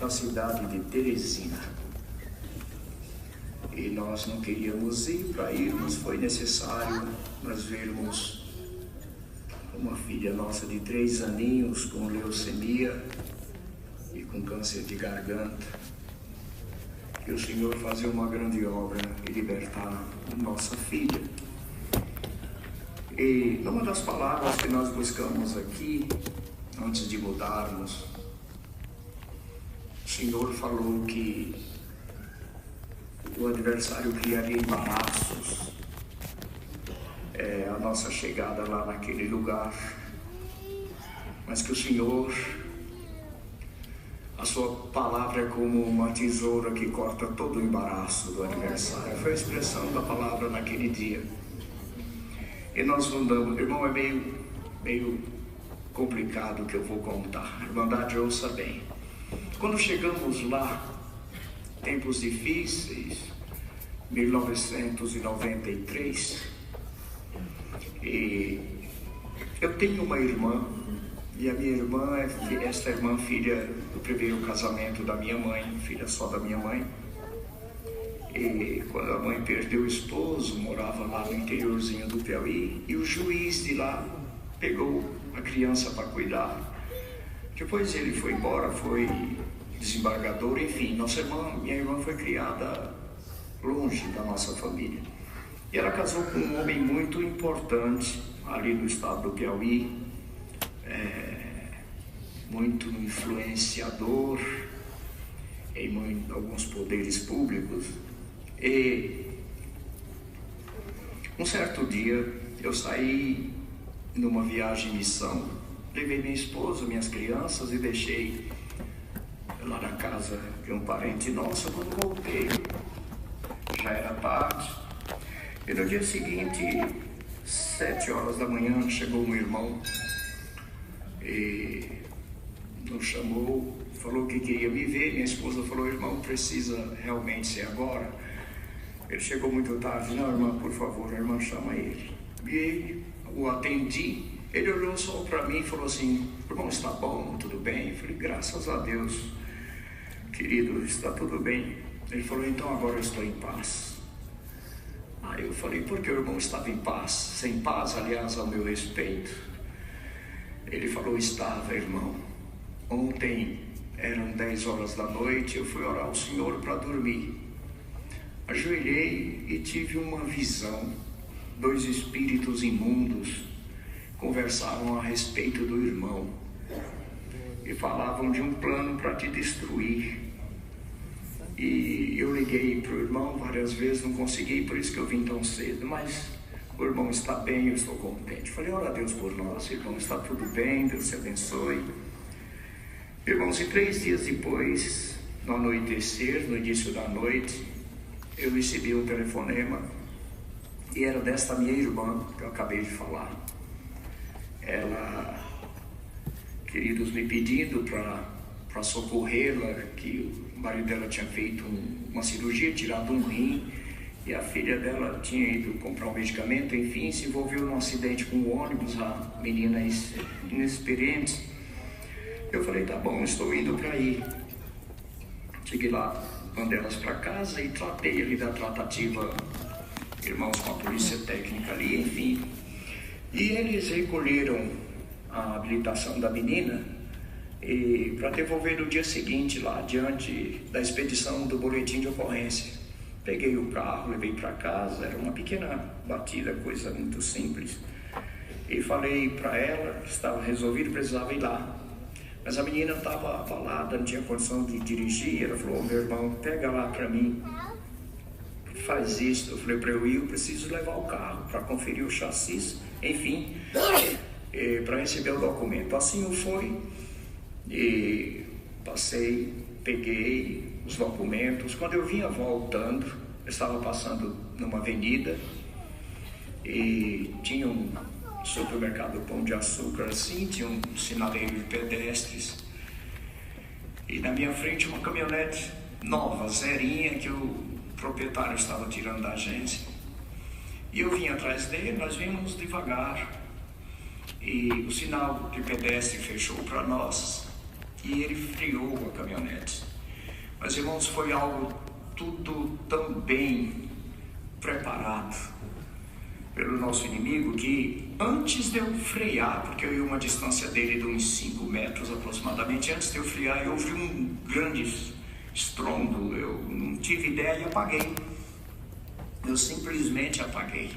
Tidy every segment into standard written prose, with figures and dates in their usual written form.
Cidade de Teresina, e nós não queríamos ir. Para irmos foi necessário nós vermos uma filha nossa de 3 aninhos com leucemia e com câncer de garganta, e o Senhor fazer uma grande obra e libertar nossa filha. E uma das palavras que nós buscamos aqui, antes de mudarmos, o Senhor falou que o adversário criaria embaraços a nossa chegada lá naquele lugar, mas que o Senhor, a sua palavra é como uma tesoura que corta todo o embaraço do adversário. Foi a expressão da palavra naquele dia. E nós mandamos, irmão, é meio complicado o que eu vou contar. Irmandade, ouça bem. Quando chegamos lá, tempos difíceis, 1993, e eu tenho uma irmã, e a minha irmã esta irmã, filha do primeiro casamento da minha mãe, filha só da minha mãe. E quando a mãe perdeu o esposo, morava lá no interiorzinho do Piauí, e o juiz de lá pegou a criança para cuidar. Depois ele foi embora, foi desembargador, enfim, minha irmã foi criada longe da nossa família. E ela casou com um homem muito importante ali no estado do Piauí, muito influenciador em alguns poderes públicos. E um certo dia eu saí numa viagem missão, levei minha esposa, minhas crianças e deixei lá na casa de um parente nosso. Quando voltei, já era tarde, e no dia seguinte, 7 horas da manhã, chegou um irmão e nos chamou, falou que queria me ver. Minha esposa falou: irmão, precisa realmente ser agora? Ele chegou muito tarde. Não, irmã, por favor, a irmã chama ele. E ele, o atendi, ele olhou só para mim e falou assim: irmão, está bom? Tudo bem? Eu falei: graças a Deus, querido, está tudo bem. Ele falou: então agora eu estou em paz. Aí eu falei: por que o irmão estava em paz? Sem paz, aliás, ao meu respeito. Ele falou: estava, irmão. Ontem eram 10 horas da noite, eu fui orar ao Senhor para dormir. Ajoelhei e tive uma visão. 2 espíritos imundos conversavam a respeito do irmão e falavam de um plano para te destruir. E eu liguei para o irmão várias vezes, não consegui, por isso que eu vim tão cedo. Mas o irmão está bem, eu estou contente. Falei: ora a Deus por nós, irmão, está tudo bem, Deus te abençoe. Irmãos, e 3 dias depois, no anoitecer, no início da noite, eu recebi um telefonema, e era desta minha irmã que eu acabei de falar. Ela, queridos, me pedindo para socorrê-la, que o marido dela tinha feito uma cirurgia, tirado um rim, e a filha dela tinha ido comprar um medicamento, enfim, se envolveu num acidente com um ônibus, a menina inexperiente. Eu falei: tá bom, estou indo para aí. Cheguei lá, mandei elas para casa e tratei ali da tratativa, irmãos, com a polícia técnica ali, enfim. E eles recolheram a habilitação da menina e para devolver no dia seguinte, lá diante da expedição do boletim de ocorrência. Peguei o carro, levei para casa, era uma pequena batida, coisa muito simples. E falei para ela que estava resolvido, precisava ir lá. Mas a menina estava abalada, não tinha condição de dirigir. Ela falou: meu irmão, pega lá para mim, faz isso. Eu falei para eu preciso levar o carro para conferir o chassi, enfim, para receber o documento. Assim eu fui e passei, peguei os documentos. Quando eu vinha voltando, eu estava passando numa avenida e tinha um supermercado Pão de Açúcar, assim, tinha um sinaleiro de pedestres. E na minha frente uma caminhonete nova, zerinha, que o proprietário estava tirando da agência. E eu vim atrás dele, nós vimos devagar. E o sinal de pedestre fechou para nós e ele freou a caminhonete. Mas, irmãos, foi algo tudo tão bem preparado pelo nosso inimigo que antes de eu frear, porque eu ia uma distância dele de uns 5 metros aproximadamente, antes de eu frear eu ouvi um grande estrondo, eu não tive ideia e apaguei. Eu simplesmente apaguei.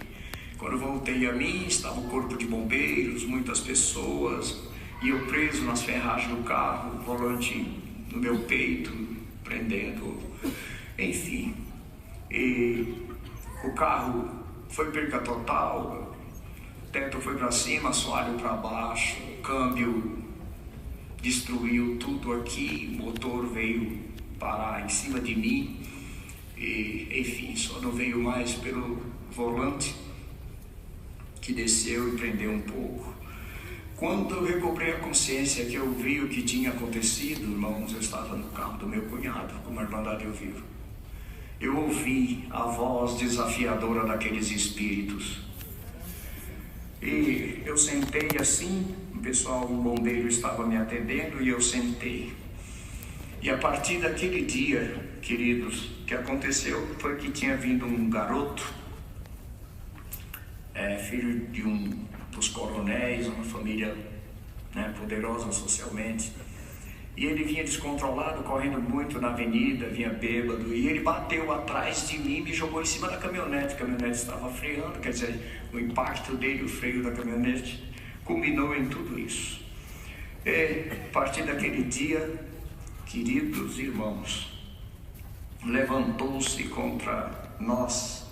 Quando voltei a mim, estava o corpo de bombeiros, muitas pessoas, e eu preso nas ferragens do carro, o volante no meu peito, prendendo, enfim. E o carro foi perca total, o teto foi para cima, assoalho para baixo, o câmbio destruiu tudo aqui, o motor veio parar em cima de mim, e enfim, só não veio mais pelo volante, que desceu e prendeu um pouco. Quando eu recobrei a consciência, que eu vi o que tinha acontecido, irmãos, eu estava no carro do meu cunhado, como a Irmandade ouviu. Eu ouvi a voz desafiadora daqueles espíritos. E eu sentei assim, o pessoal, o bombeiro estava me atendendo e eu sentei. E a partir daquele dia, queridos, o que aconteceu foi que tinha vindo um garoto, filho de um dos coronéis, uma família, poderosa socialmente, e ele vinha descontrolado, correndo muito na avenida, vinha bêbado, e ele bateu atrás de mim e me jogou em cima da caminhonete. A caminhonete estava freando, quer dizer, o impacto dele, o freio da caminhonete, culminou em tudo isso. E a partir daquele dia, queridos irmãos, levantou-se contra nós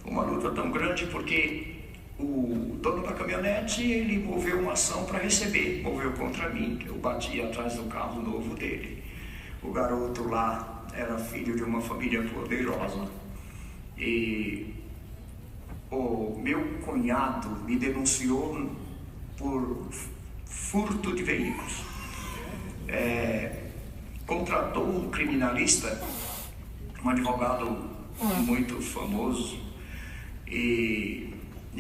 uma luta tão grande, porque o dono da caminhonete, ele moveu uma ação para receber, moveu contra mim, eu bati atrás do carro novo dele. O garoto lá era filho de uma família poderosa e o meu cunhado me denunciou por furto de veículos. Contratou um criminalista, um advogado muito famoso, e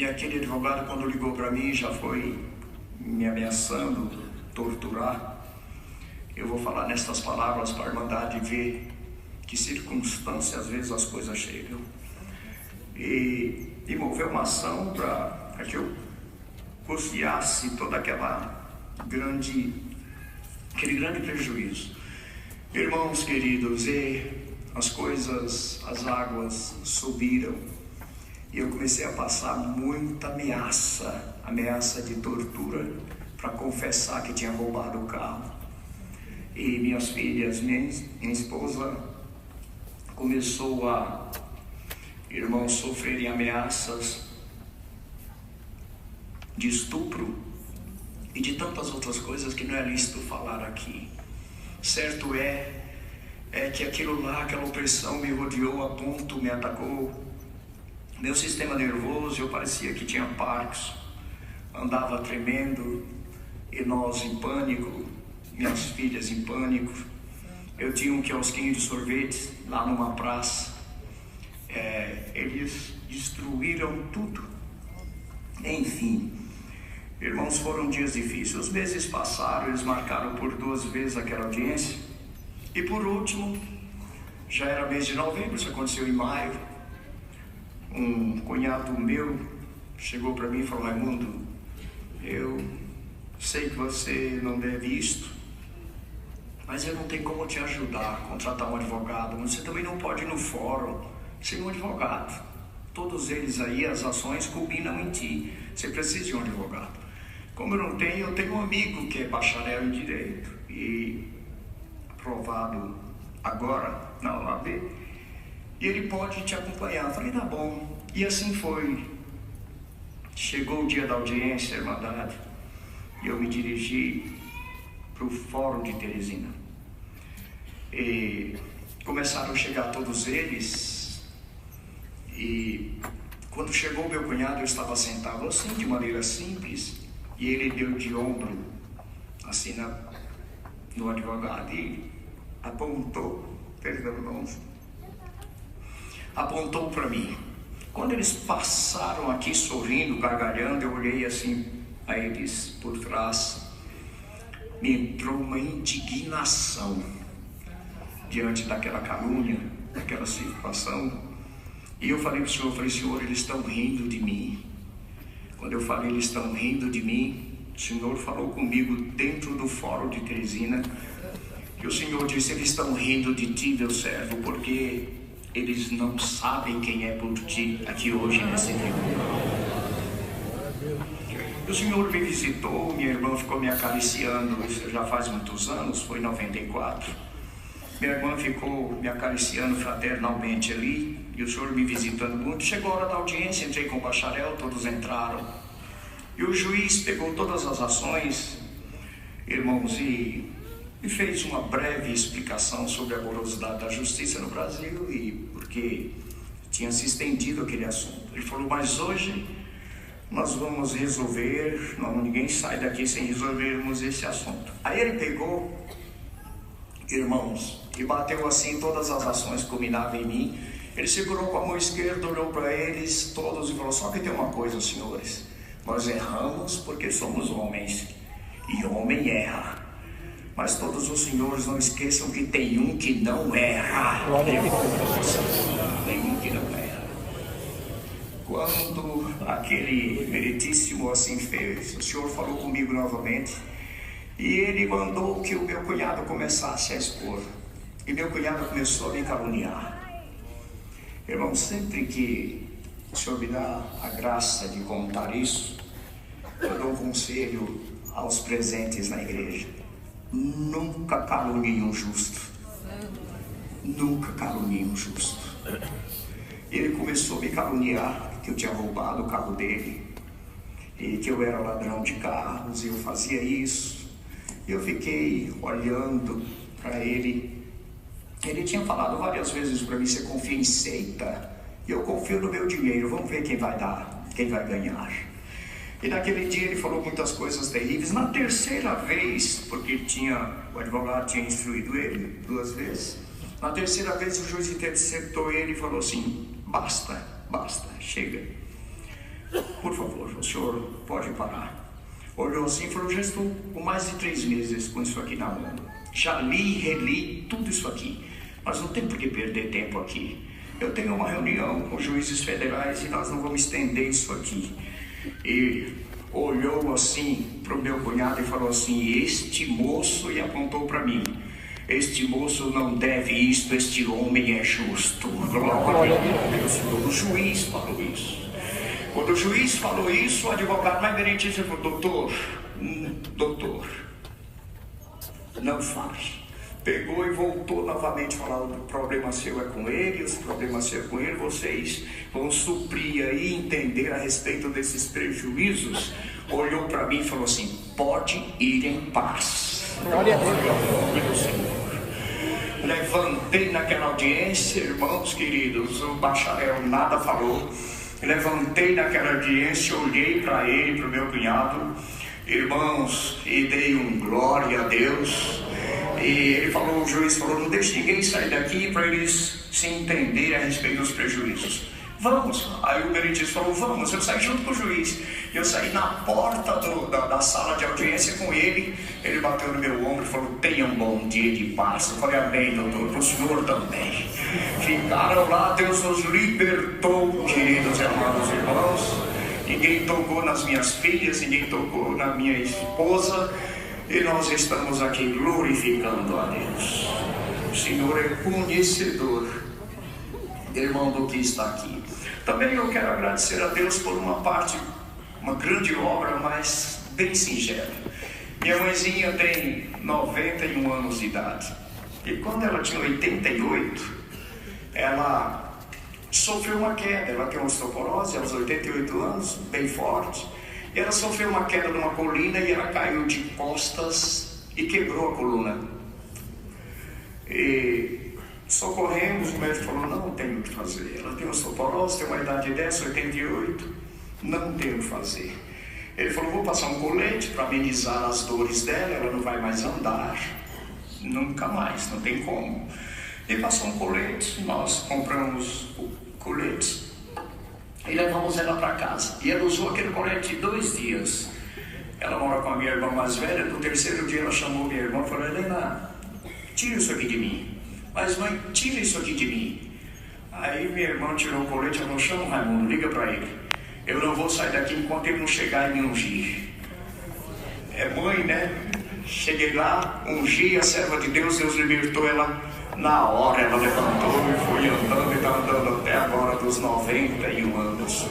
aquele advogado, quando ligou para mim, já foi me ameaçando torturar. Eu vou falar nestas palavras para a Irmandade ver que circunstância às vezes as coisas chegam. E moveu uma ação para que eu custeasse toda aquele grande prejuízo. Irmãos queridos, e as coisas, as águas subiram. E eu comecei a passar muita ameaça de tortura, para confessar que tinha roubado o carro. E minhas filhas, minha esposa começou a, irmãos, sofrerem ameaças de estupro e de tantas outras coisas que não é lícito falar aqui. Certo é que aquilo lá, aquela opressão me rodeou a ponto, me atacou. Meu sistema nervoso, eu parecia que tinha Parkinson, andava tremendo, e nós em pânico, minhas filhas em pânico. Eu tinha um quiosquinho de sorvete lá numa praça, eles destruíram tudo. Enfim, irmãos, foram dias difíceis. Os meses passaram, eles marcaram por 2 vezes aquela audiência, e por último, já era mês de novembro, isso aconteceu em maio. Um cunhado meu chegou para mim e falou: Raimundo, eu sei que você não deve isto, mas eu não tenho como te ajudar a contratar um advogado. Você também não pode ir no fórum sem um advogado. Todos eles aí, as ações culminam em ti. Você precisa de um advogado. Como eu não tenho, eu tenho um amigo que é bacharel em Direito e aprovado agora na OAB, e ele pode te acompanhar. Eu falei: tá bom. E assim foi. Chegou o dia da audiência, Irmandade, e eu me dirigi para o Fórum de Teresina. E começaram a chegar todos eles, e quando chegou meu cunhado, eu estava sentado assim, de maneira simples, e ele deu de ombro, assim, no advogado, e apontou, perdão, irmãos, apontou para mim. Quando eles passaram aqui sorrindo, gargalhando, eu olhei assim a eles por trás. Me entrou uma indignação diante daquela calúnia, daquela situação. E eu falei para o Senhor, Senhor, eles estão rindo de mim. Quando eu falei, eles estão rindo de mim, o Senhor falou comigo dentro do fórum de Teresina, que o Senhor disse, eles estão rindo de ti, meu servo, porque eles não sabem quem é por ti aqui hoje nesse tribunal. O Senhor me visitou, minha irmã ficou me acariciando, isso já faz muitos anos, foi em 94. Minha irmã ficou me acariciando fraternalmente ali, e o Senhor me visitando muito. Chegou a hora da audiência, entrei com o bacharel, todos entraram. E o juiz pegou todas as ações, irmãos, e fez uma breve explicação sobre a morosidade da justiça no Brasil, e porque tinha se estendido aquele assunto. Ele falou, mas hoje nós vamos resolver, ninguém sai daqui sem resolvermos esse assunto. Aí ele pegou, irmãos, e bateu assim todas as ações que culminavam em mim. Ele segurou com a mão esquerda, olhou para eles todos e falou, só que tem uma coisa, senhores, nós erramos porque somos homens, e homem erra. Mas todos os senhores não esqueçam que tem um que não erra. Tem um que não erra. Quando aquele meritíssimo assim fez, o Senhor falou comigo novamente, e ele mandou que o meu cunhado começasse a expor. E meu cunhado começou a me caluniar. Irmão, sempre que o Senhor me dá a graça de contar isso, eu dou um conselho aos presentes na igreja. Nunca calunie um justo. Nunca calunie um justo. Ele começou a me caluniar que eu tinha roubado o carro dele, e que eu era ladrão de carros, e eu fazia isso. E eu fiquei olhando para ele. Ele tinha falado várias vezes para mim, você confia em seita? E eu confio no meu dinheiro, vamos ver quem vai dar, quem vai ganhar. E naquele dia ele falou muitas coisas terríveis. Na terceira vez, porque o advogado tinha instruído ele 2 vezes, na terceira vez o juiz interceptou ele e falou assim, basta, chega. Por favor, o senhor pode parar. Olhou assim e falou, já estou com mais de 3 meses com isso aqui na mão. Já li, reli tudo isso aqui, mas não tem por que perder tempo aqui. Eu tenho uma reunião com juízes federais e nós não vamos estender isso aqui. E olhou assim para o meu cunhado e falou assim, este moço, e apontou para mim, este moço não deve isto, este homem é justo. Glória a Deus. O juiz falou isso. Quando o juiz falou isso, o advogado mais benedito falou, doutor, não faz. Pegou e voltou novamente falando, o problema seu é com ele, os problemas seu é com ele, vocês vão suprir aí, entender a respeito desses prejuízos. Olhou para mim e falou assim, pode ir em paz. Glória a Deus. Levantei naquela audiência, irmãos queridos, o bacharel nada falou. Levantei naquela audiência, olhei para ele, para o meu cunhado, irmãos, e dei glória a Deus. E ele falou, o juiz falou, não deixe ninguém sair daqui para eles se entenderem a respeito dos prejuízos. Vamos. Aí o meritíssimo falou, vamos. Eu saí junto com o juiz. Eu saí na porta da sala de audiência com ele. Ele bateu no meu ombro e falou, tenha um bom dia de paz. Eu falei, amém, doutor, para o senhor também. Ficaram lá, Deus nos libertou, queridos e amados irmãos. Ninguém tocou nas minhas filhas, ninguém tocou na minha esposa. E nós estamos aqui glorificando a Deus. O Senhor é conhecedor, irmão, do que está aqui. Também eu quero agradecer a Deus por uma grande obra, mas bem singela. Minha mãezinha tem 91 anos de idade. E quando ela tinha 88, ela sofreu uma queda. Ela tem osteoporose aos 88 anos, bem forte. E ela sofreu uma queda numa colina e ela caiu de costas e quebrou a coluna. E socorremos, o médico falou, não tem o que fazer. Ela tem osteoporose, tem uma idade dessa, 88, não tem o que fazer. Ele falou, vou passar um colete para amenizar as dores dela, ela não vai mais andar, nunca mais, não tem como. E passou um colete, nós compramos o colete e levamos ela para casa. E ela usou aquele colete 2 dias. Ela mora com a minha irmã mais velha. No 3º dia ela chamou minha irmã e falou: Helena, tira isso aqui de mim. Mas mãe, tira isso aqui de mim. Aí minha irmã tirou o colete e falou: chama o Raimundo, liga para ele. Eu não vou sair daqui enquanto ele não chegar e me ungir. É mãe, né? Cheguei lá, ungi a serva de Deus, Deus libertou ela na hora. Ela levantou e foi andando e está andando até agora dos 91 anos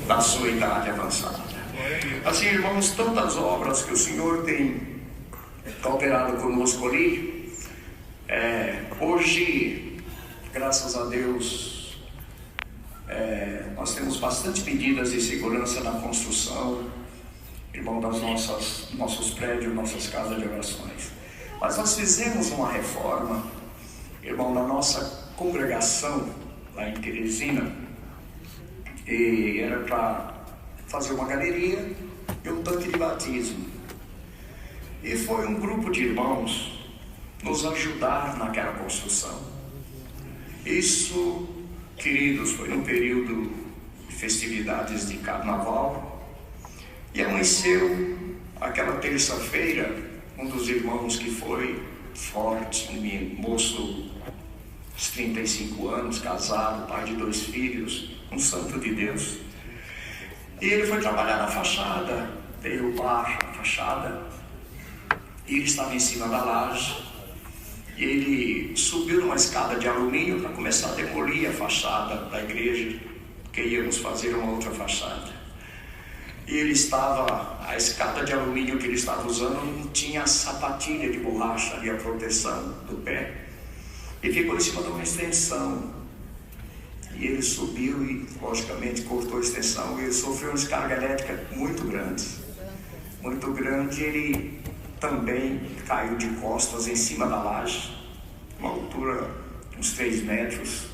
da sua idade avançada. Assim, irmãos, tantas obras que o Senhor tem operado conosco ali. Hoje, graças a Deus, nós temos bastante medidas de segurança na construção, irmão, das nossos prédios, nossas casas de orações. Mas nós fizemos uma reforma, irmão, na nossa congregação lá em Teresina, e era para fazer uma galeria e um tanque de batismo. E foi um grupo de irmãos nos ajudar naquela construção. Isso, queridos, foi no período de festividades de carnaval. E amanheceu aquela terça-feira, um dos irmãos que foi forte, um moço de 35 anos, casado, pai de 2 filhos, um santo de Deus. E ele foi trabalhar na fachada, derrubar a fachada, e ele estava em cima da laje, e ele subiu numa escada de alumínio para começar a demolir a fachada da igreja, porque íamos fazer uma outra fachada. E ele estava, a escada de alumínio que ele estava usando não tinha a sapatilha de borracha ali, a proteção do pé. E ficou em cima de uma extensão. E ele subiu e, logicamente, cortou a extensão. E ele sofreu uma descarga elétrica muito grande. Muito grande. Ele também caiu de costas em cima da laje, uma altura de uns 3 metros.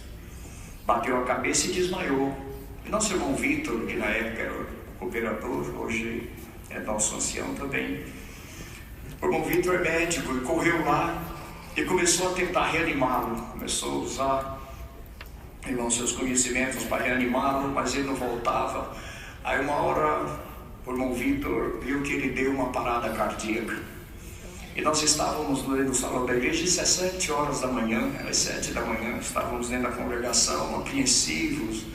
Bateu a cabeça e desmaiou. E nosso irmão Vitor, que na época era operador, hoje é nosso ancião também. O irmão Vitor é médico e correu lá e começou a tentar reanimá-lo. Começou a usar, irmão, seus conhecimentos para reanimá-lo, mas ele não voltava. Aí uma hora o irmão Vitor viu que ele deu uma parada cardíaca. E nós estávamos no salão da igreja, isso é 7 horas da manhã, era 7 da manhã, estávamos dentro da congregação, apreensivos.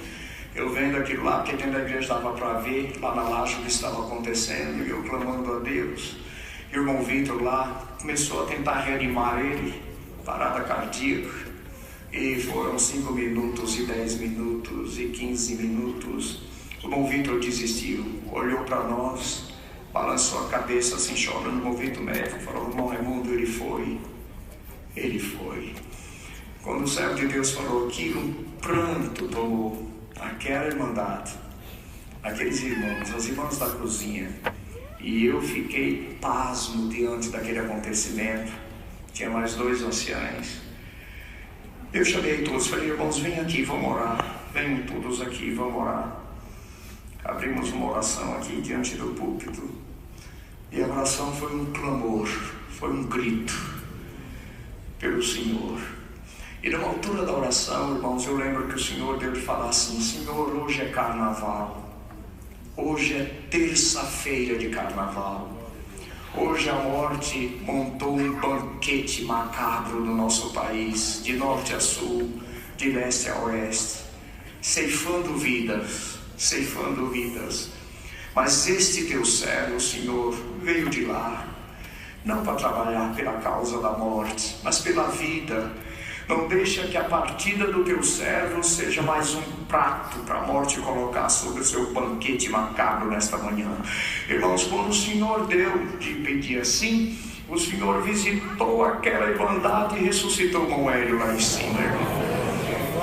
Eu vendo aquilo lá, porque dentro da igreja dava para ver lá na laje o que estava acontecendo, e eu clamando a Deus. E o irmão Vitor lá começou a tentar reanimar ele, parada cardíaca. E foram 5 minutos, e 10 minutos, e 15 minutos. O irmão Vitor desistiu, olhou para nós, balançou a cabeça assim, chorando. O irmão Vitor médico falou: irmão Raimundo, ele foi. Quando o servo de Deus falou aquilo, um pranto tomou aquela irmandade, aqueles irmãos, as irmãs da cozinha. E eu fiquei pasmo diante daquele acontecimento. Tinha mais 2 anciães. Eu chamei todos, falei: irmãos, vem aqui, vamos orar. Venham todos aqui, vamos orar. Abrimos uma oração aqui diante do púlpito. E a oração foi um clamor, foi um grito pelo Senhor. E numa altura da oração, irmãos, eu lembro que o Senhor deu de falar assim: Senhor, hoje é carnaval. Hoje é terça-feira de carnaval. Hoje a morte montou um banquete macabro no nosso país, de norte a sul, de leste a oeste, ceifando vidas. Mas este teu servo, Senhor, veio de lá, não para trabalhar pela causa da morte, mas pela vida. Não deixa que a partida do teu servo seja mais um prato para a morte colocar sobre o seu banquete macabro nesta manhã. Irmãos, quando o Senhor deu de pedir assim, o Senhor visitou aquela irmandade e ressuscitou o irmão Hélio lá em cima, irmão.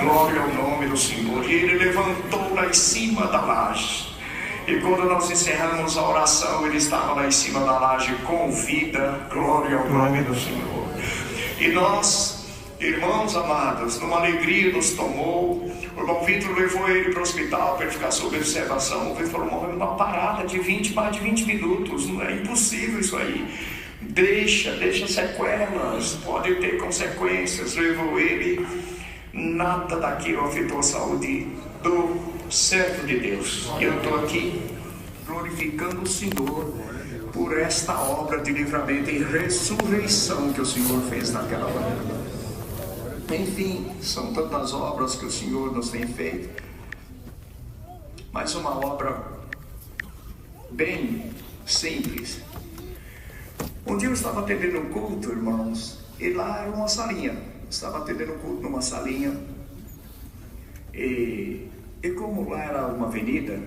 Glória ao nome do Senhor. E ele levantou lá em cima da laje. E quando nós encerramos a oração, ele estava lá em cima da laje com vida. Glória ao nome do Senhor. E nós, irmãos amados, numa alegria nos tomou. O irmão Vitor levou ele para o hospital para ele ficar sob observação. O Vitor falou: uma parada de mais de 20 minutos, não é impossível isso aí. deixa sequelas, pode ter consequências. Levou ele, nada daquilo afetou a saúde do servo de Deus. E eu estou aqui glorificando o Senhor por esta obra de livramento e ressurreição que o Senhor fez naquela manhã. Enfim, são tantas obras que o Senhor nos tem feito, mas uma obra bem simples. Um dia eu estava atendendo um culto, irmãos, e lá era uma salinha. Estava atendendo um culto numa salinha, e como lá era uma avenida,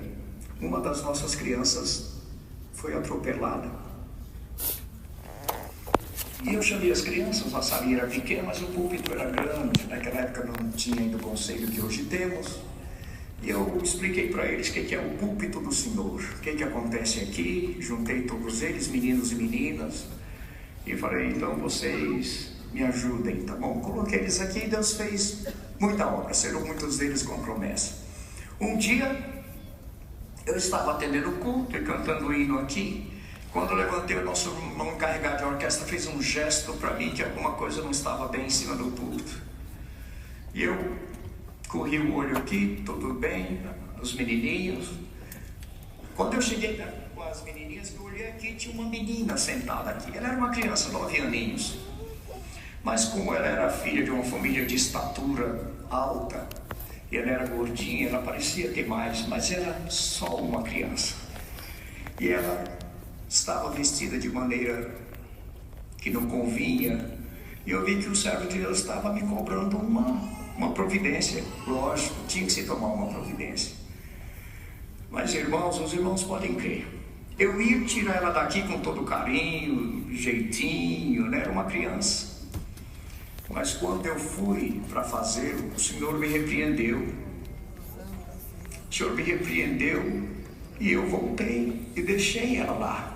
uma das nossas crianças foi atropelada. E eu chamei as crianças, a salinha era pequena, mas o púlpito era grande. Naquela época não tinha ainda o conselho que hoje temos. E eu expliquei para eles o que é o púlpito do Senhor, o que acontece aqui. Juntei todos eles, meninos e meninas, e falei: então vocês me ajudem, tá bom? Coloquei eles aqui e Deus fez muita obra, serão muitos deles com promessa. Um dia eu estava atendendo o culto e cantando o hino aqui, quando eu levantei, o nosso irmão encarregado de orquestra fez um gesto para mim que alguma coisa não estava bem em cima do púlpito. E eu corri o olho aqui, tudo bem, os menininhos. Quando eu cheguei com as menininhas, eu olhei aqui, tinha uma menina sentada aqui. Ela era uma criança, 9 aninhos. Mas como ela era filha de uma família de estatura alta, e ela era gordinha, ela parecia ter mais, mas era só uma criança. E ela estava vestida de maneira que não convinha. E eu vi que o servo de Deus estava me cobrando uma providência. Lógico, tinha que se tomar uma providência. Mas irmãos, os irmãos podem crer, eu ia tirar ela daqui com todo carinho, jeitinho, né? Era uma criança. Mas quando eu fui para fazê-lo, o Senhor me repreendeu. O Senhor me repreendeu e eu voltei e deixei ela lá.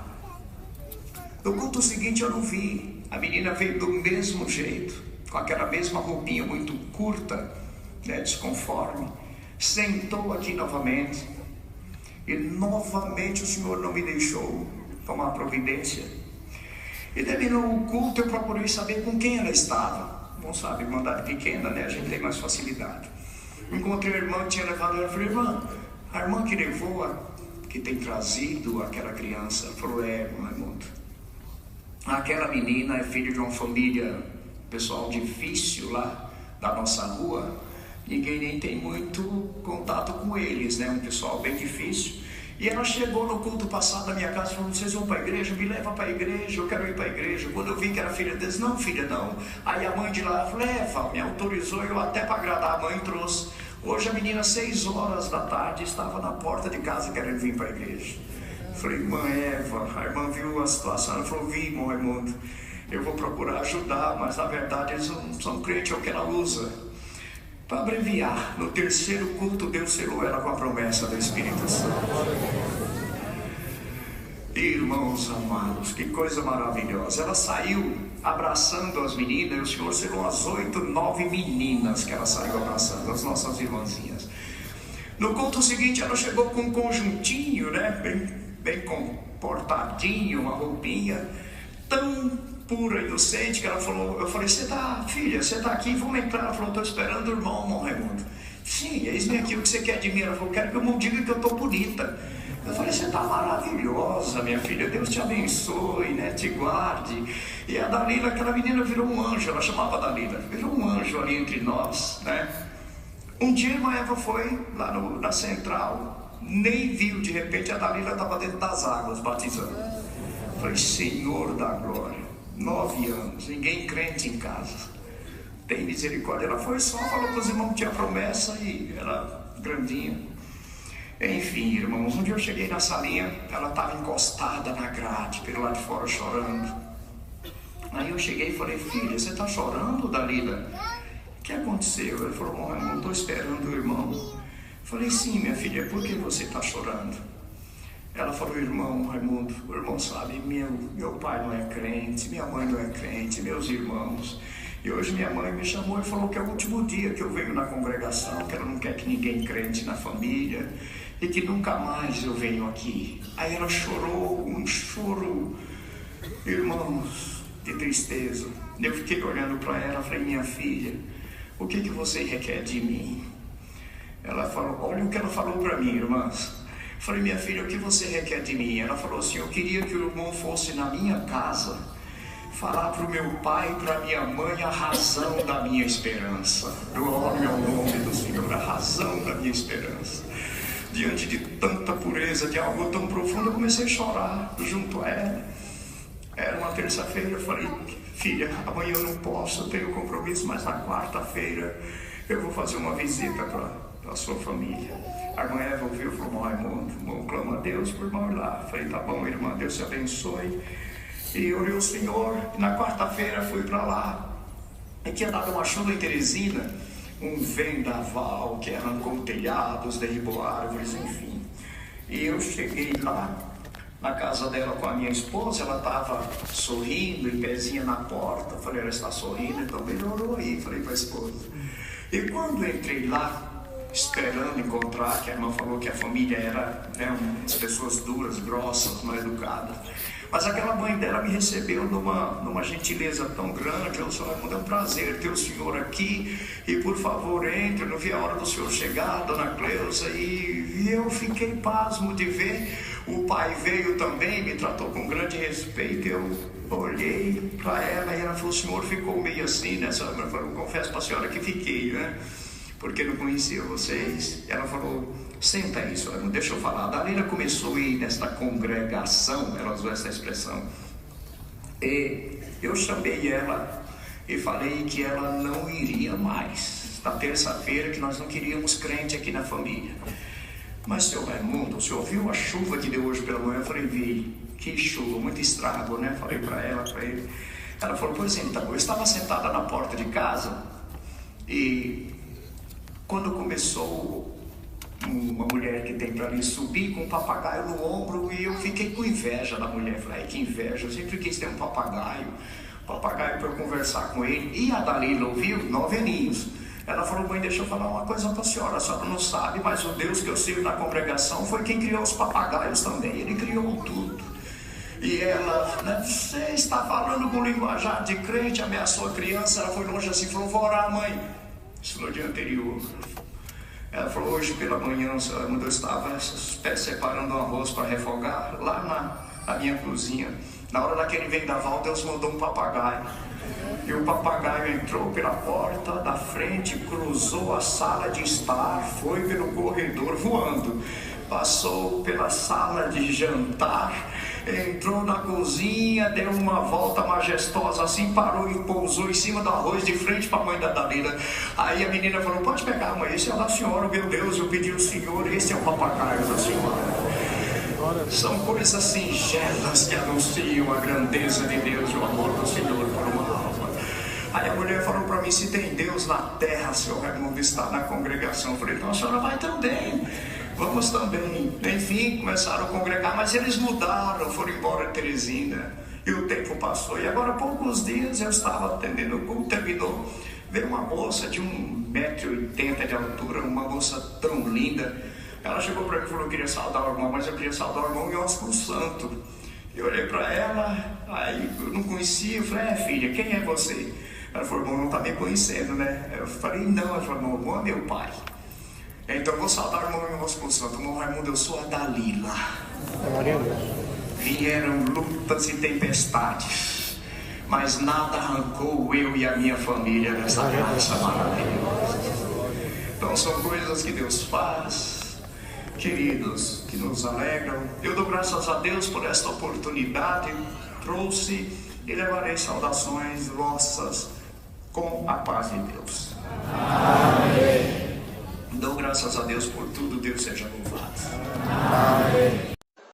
No culto seguinte eu não vi. A menina veio do mesmo jeito, com aquela mesma roupinha muito curta, né, desconforme. Sentou aqui novamente. E novamente o Senhor não me deixou tomar providência. E terminou o culto, eu procurei saber com quem ela estava. Não sabe, irmandade pequena, né? A gente tem mais facilidade. Encontrei a irmã que tinha levado ela. Falei: irmã, a irmã que levou, que tem trazido aquela criança. Ela falou: é, irmão Raimundo, aquela menina é filha de uma família, pessoal difícil lá da nossa rua. Ninguém nem tem muito contato com eles, né? Um pessoal bem difícil. E ela chegou no culto passado da minha casa e falou: vocês vão para a igreja? Me leva para a igreja, eu quero ir para a igreja. Quando eu vi que era filha deles: não, filha, não. Aí a mãe de lá falou: leva, me autorizou. Eu até para agradar a mãe trouxe. Hoje a menina, 6 horas da tarde, estava na porta de casa querendo vir para a igreja. Falei: irmã Eva, a irmã viu a situação. Ela falou: vi, irmão Raimundo, eu vou procurar ajudar, mas na verdade eles não são crentes, é o que ela usa. Para abreviar, no terceiro culto Deus selou ela com a promessa do Espírito Santo. Irmãos amados, que coisa maravilhosa. Ela saiu abraçando as meninas, e o Senhor selou as 8, 9 meninas que ela saiu abraçando, as nossas irmãzinhas. No culto seguinte ela chegou com um conjuntinho, né, bem comportadinho, uma roupinha tão pura, inocente, que ela falou. Eu falei: filha, você está aqui, vamos entrar. Ela falou: estou esperando o irmão Raimundo. Sim, eis-me aqui, o que você quer de mim? Ela falou: quero que eu me diga que eu estou bonita. Eu falei: você está maravilhosa, minha filha, Deus te abençoe, né? Te guarde. E a Dalila, aquela menina, virou um anjo. Ela chamava a Dalila, virou um anjo ali entre nós, né? Um dia a irmã Eva foi lá na central, nem viu, de repente a Dalila estava dentro das águas batizando. Eu falei: Senhor da glória, 9 anos, ninguém crente em casa, tem misericórdia. Ela foi só, falou para os irmãos que tinha promessa e era grandinha. Enfim, irmãos, um dia eu cheguei na salinha, ela estava encostada na grade, pelo lado de fora, chorando. Aí eu cheguei e falei: filha, você está chorando, Dalila? O que aconteceu? Ela falou: irmão, eu estou esperando o irmão. Eu falei: sim, minha filha, por que você está chorando? Ela falou: irmão Raimundo, o irmão sabe, meu pai não é crente, minha mãe não é crente, meus irmãos. E hoje minha mãe me chamou e falou que é o último dia que eu venho na congregação, que ela não quer que ninguém crente na família e que nunca mais eu venho aqui. Aí ela chorou, um choro Irmãos, que tristeza. Eu fiquei olhando para ela, falei, minha filha, o que você requer de mim? Ela falou, olha o que ela falou para mim, irmãs. Eu falei, minha filha, o que você requer de mim? Ela falou assim, eu queria que o irmão fosse na minha casa falar para o meu pai e para minha mãe a razão da minha esperança. Glória ao nome do Senhor, a razão da minha esperança. Diante de tanta pureza, de algo tão profundo, eu comecei a chorar junto a ela. Era uma terça-feira, eu falei, filha, amanhã eu não posso, eu tenho compromisso, mas na quarta-feira eu vou fazer uma visita para a sua família. A irmã Eva ouviu e falou, irmão, clama a Deus por irmão ir lá. Eu falei, tá bom, irmã, Deus te abençoe. E orei ao Senhor, e na quarta-feira fui para lá. E tinha dado uma chuva em Teresina, um vendaval que arrancou telhados, derribou árvores, enfim. E eu cheguei lá, na casa dela com a minha esposa, ela estava sorrindo, em pezinha na porta. Eu falei, ela está sorrindo, então melhorou aí, falei para a esposa. E quando eu entrei lá, esperando encontrar, que a irmã falou que a família era, umas pessoas duras, grossas, mal educadas. Mas aquela mãe dela me recebeu numa gentileza tão grande. Eu falei, é um prazer ter o senhor aqui, e por favor entre, não vi a hora do senhor chegar, dona Cleusa, e eu fiquei pasmo de ver. O pai veio também, me tratou com grande respeito. Eu olhei para ela e ela falou, o senhor ficou meio assim, né? Eu confesso para a senhora que fiquei, né? Porque não conhecia vocês. Ela falou, senta aí, senhora, não deixa eu falar. A Dalila começou a ir nesta congregação, ela usou essa expressão, e eu chamei ela e falei que ela não iria mais. Na terça-feira que nós não queríamos crente aqui na família. Mas, seu Raimundo, o senhor viu a chuva que deu hoje pela manhã? Eu falei, vi, que chuva, muito estrago, né? Falei para ela, para ele. Ela falou, pois então, eu estava sentada na porta de casa e quando começou uma mulher que tem para ali subir com um papagaio no ombro, e eu fiquei com inveja da mulher. Falei, que inveja, eu sempre quis ter um papagaio para eu conversar com ele. E a Dalila ouviu, 9 aninhos. Ela falou, mãe, deixa eu falar uma coisa para a senhora não sabe, mas o Deus que eu sirvo na congregação foi quem criou os papagaios também, ele criou tudo. E ela, né, você está falando com linguajar de crente, ameaçou a criança. Ela foi longe assim, falou, vou orar, mãe. Isso no dia anterior. Ela falou, hoje pela manhã, quando eu estava separando o arroz para refogar, lá na minha cozinha, na hora daquele vendaval, Deus mandou um papagaio. E o papagaio entrou pela porta da frente, cruzou a sala de estar, foi pelo corredor voando, passou pela sala de jantar, entrou na cozinha, deu uma volta majestosa assim, parou e pousou em cima do arroz de frente para a mãe da Dalila. Aí a menina falou, pode pegar, mãe, esse é o da senhora, meu Deus, eu pedi ao senhor, esse é o papagaio da senhora. São coisas singelas que anunciam a grandeza de Deus e o amor do Senhor por uma alma. Aí a mulher falou para mim, se tem Deus na terra, seu Raimundo está na congregação. Eu falei, então a senhora vai também, vamos também. Enfim, começaram a congregar, mas eles mudaram, foram embora de Teresina. E o tempo passou, e agora há poucos dias eu estava atendendo o culto, terminou, veio uma moça de 1,80 m de altura, uma moça tão linda. Ela chegou para mim e falou, eu queria saudar o irmão, mas eu queria saudar o irmão em ósculo santo. Eu olhei para ela, aí eu não conhecia, eu falei, filha, quem é você? Ela falou, irmão, não está me conhecendo, né? Eu falei, não. Ela falou, meu irmão é meu pai. Então eu vou saudar o irmão em ósculo santo. Irmão Raimundo, eu sou a Dalila. Vieram lutas e tempestades, mas nada arrancou eu e a minha família dessa graça maravilhosa. Então são coisas que Deus faz, queridos, que nos alegram. Eu dou graças a Deus por esta oportunidade. Trouxe e levarei saudações vossas com a paz de Deus. Amém. Dou graças a Deus por tudo. Deus seja louvado. Amém.